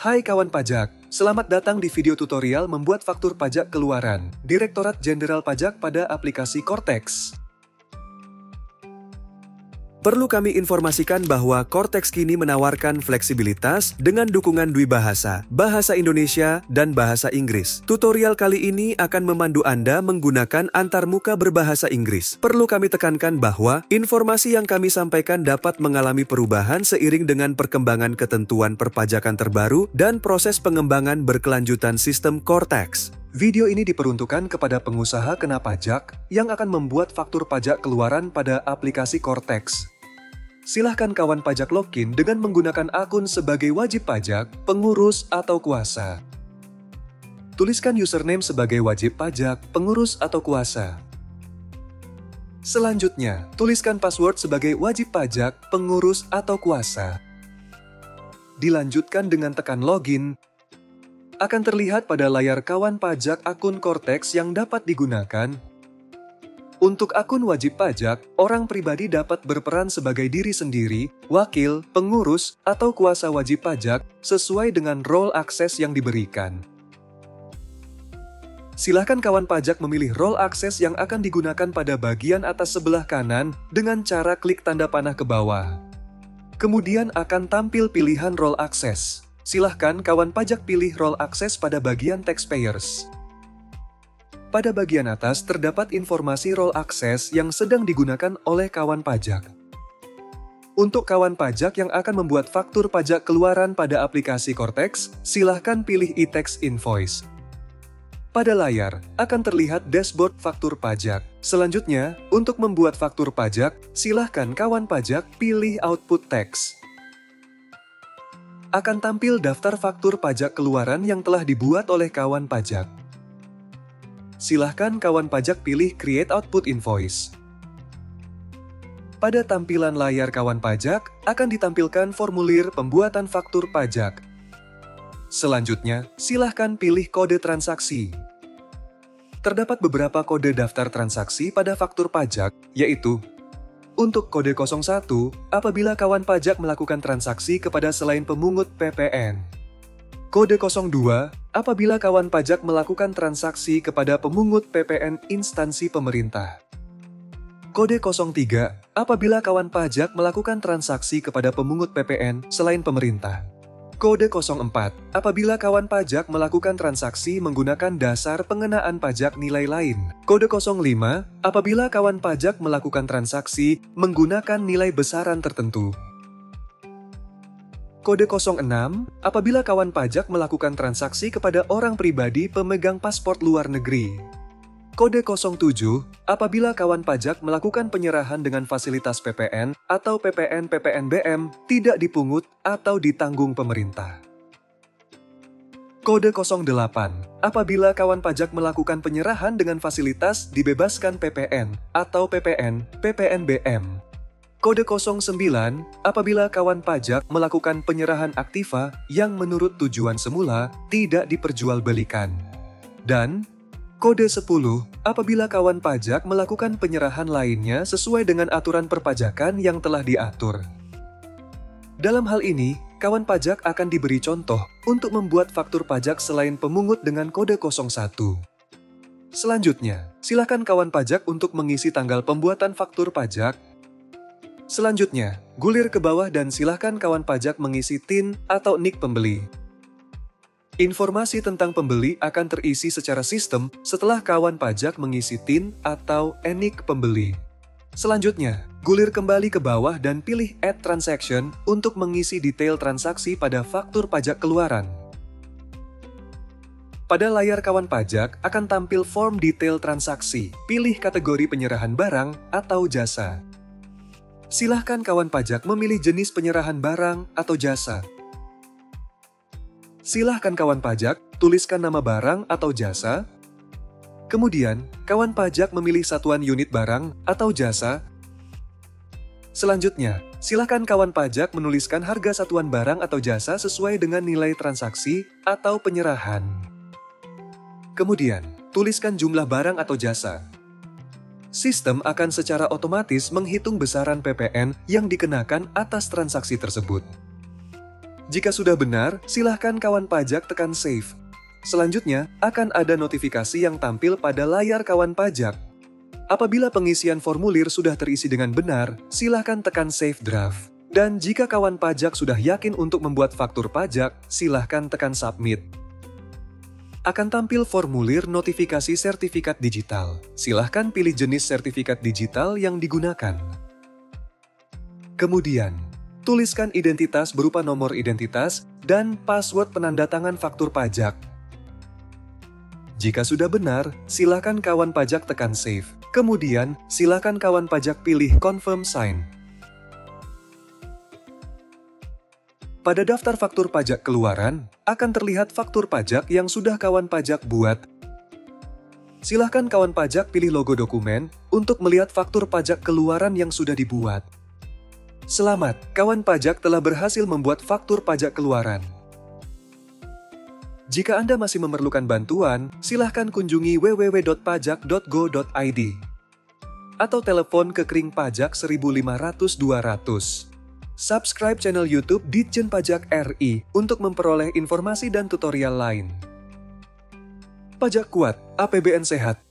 Hai kawan pajak, selamat datang di video tutorial membuat faktur pajak keluaran Direktorat Jenderal Pajak pada aplikasi Cortex. Perlu kami informasikan bahwa Cortex kini menawarkan fleksibilitas dengan dukungan Dwibahasa, Bahasa Indonesia, dan Bahasa Inggris. Tutorial kali ini akan memandu Anda menggunakan antarmuka berbahasa Inggris. Perlu kami tekankan bahwa informasi yang kami sampaikan dapat mengalami perubahan seiring dengan perkembangan ketentuan perpajakan terbaru dan proses pengembangan berkelanjutan sistem Cortex. Video ini diperuntukkan kepada pengusaha kena pajak yang akan membuat faktur pajak keluaran pada aplikasi Cortex. Silahkan kawan pajak login dengan menggunakan akun sebagai wajib pajak, pengurus, atau kuasa. Tuliskan username sebagai wajib pajak, pengurus, atau kuasa. Selanjutnya, tuliskan password sebagai wajib pajak, pengurus, atau kuasa. Dilanjutkan dengan tekan login. Akan terlihat pada layar kawan pajak akun Cortex yang dapat digunakan. Untuk akun wajib pajak, orang pribadi dapat berperan sebagai diri sendiri, wakil, pengurus, atau kuasa wajib pajak sesuai dengan role akses yang diberikan. Silahkan kawan pajak memilih role akses yang akan digunakan pada bagian atas sebelah kanan dengan cara klik tanda panah ke bawah. Kemudian akan tampil pilihan role akses. Silahkan kawan pajak pilih role akses pada bagian taxpayers. Pada bagian atas terdapat informasi role access yang sedang digunakan oleh kawan pajak. Untuk kawan pajak yang akan membuat faktur pajak keluaran pada aplikasi Cortex, silahkan pilih e-tax invoice. Pada layar akan terlihat dashboard faktur pajak. Selanjutnya, untuk membuat faktur pajak, silahkan kawan pajak pilih output text. Akan tampil daftar faktur pajak keluaran yang telah dibuat oleh kawan pajak. Silahkan kawan pajak pilih Create Output Invoice. Pada tampilan layar kawan pajak, akan ditampilkan formulir pembuatan faktur pajak. Selanjutnya, silahkan pilih kode transaksi. Terdapat beberapa kode daftar transaksi pada faktur pajak, yaitu untuk kode 01, apabila kawan pajak melakukan transaksi kepada selain pemungut PPN. Kode 02, apabila kawan pajak melakukan transaksi kepada pemungut PPN instansi pemerintah. Kode 03, apabila kawan pajak melakukan transaksi kepada pemungut PPN selain pemerintah. Kode 04, apabila kawan pajak melakukan transaksi menggunakan dasar pengenaan pajak nilai lain. Kode 05, apabila kawan pajak melakukan transaksi menggunakan nilai besaran tertentu. Kode 06, apabila kawan pajak melakukan transaksi kepada orang pribadi pemegang paspor luar negeri. Kode 07, apabila kawan pajak melakukan penyerahan dengan fasilitas PPN atau PPN-PPNBM tidak dipungut atau ditanggung pemerintah. Kode 08, apabila kawan pajak melakukan penyerahan dengan fasilitas dibebaskan PPN atau PPN-PPNBM. Kode 09, apabila kawan pajak melakukan penyerahan aktiva yang menurut tujuan semula tidak diperjualbelikan. Dan kode 10, apabila kawan pajak melakukan penyerahan lainnya sesuai dengan aturan perpajakan yang telah diatur. Dalam hal ini, kawan pajak akan diberi contoh untuk membuat faktur pajak selain pemungut dengan kode 01. Selanjutnya, silakan kawan pajak untuk mengisi tanggal pembuatan faktur pajak. Selanjutnya, gulir ke bawah dan silahkan kawan pajak mengisi TIN atau NIK pembeli. Informasi tentang pembeli akan terisi secara sistem setelah kawan pajak mengisi TIN atau NIK pembeli. Selanjutnya, gulir kembali ke bawah dan pilih Add Transaction untuk mengisi detail transaksi pada faktur pajak keluaran. Pada layar kawan pajak akan tampil form detail transaksi. Pilih kategori penyerahan barang atau jasa. Silahkan kawan pajak memilih jenis penyerahan barang atau jasa. Silahkan kawan pajak tuliskan nama barang atau jasa. Kemudian, kawan pajak memilih satuan unit barang atau jasa. Selanjutnya, silahkan kawan pajak menuliskan harga satuan barang atau jasa sesuai dengan nilai transaksi atau penyerahan. Kemudian, tuliskan jumlah barang atau jasa. Sistem akan secara otomatis menghitung besaran PPN yang dikenakan atas transaksi tersebut. Jika sudah benar, silahkan kawan pajak tekan Save. Selanjutnya, akan ada notifikasi yang tampil pada layar kawan pajak. Apabila pengisian formulir sudah terisi dengan benar, silahkan tekan Save Draft. Dan jika kawan pajak sudah yakin untuk membuat faktur pajak, silahkan tekan Submit. Akan tampil formulir notifikasi sertifikat digital. Silahkan pilih jenis sertifikat digital yang digunakan. Kemudian, tuliskan identitas berupa nomor identitas dan password penandatangan faktur pajak. Jika sudah benar, silakan kawan pajak tekan Save. Kemudian, silakan kawan pajak pilih Confirm Sign. Pada daftar faktur pajak keluaran, akan terlihat faktur pajak yang sudah kawan pajak buat. Silahkan kawan pajak pilih logo dokumen untuk melihat faktur pajak keluaran yang sudah dibuat. Selamat, kawan pajak telah berhasil membuat faktur pajak keluaran. Jika Anda masih memerlukan bantuan, silahkan kunjungi www.pajak.go.id atau telepon ke Kering Pajak 1500-200. Subscribe channel YouTube Ditjen Pajak RI untuk memperoleh informasi dan tutorial lain. Pajak kuat, APBN sehat.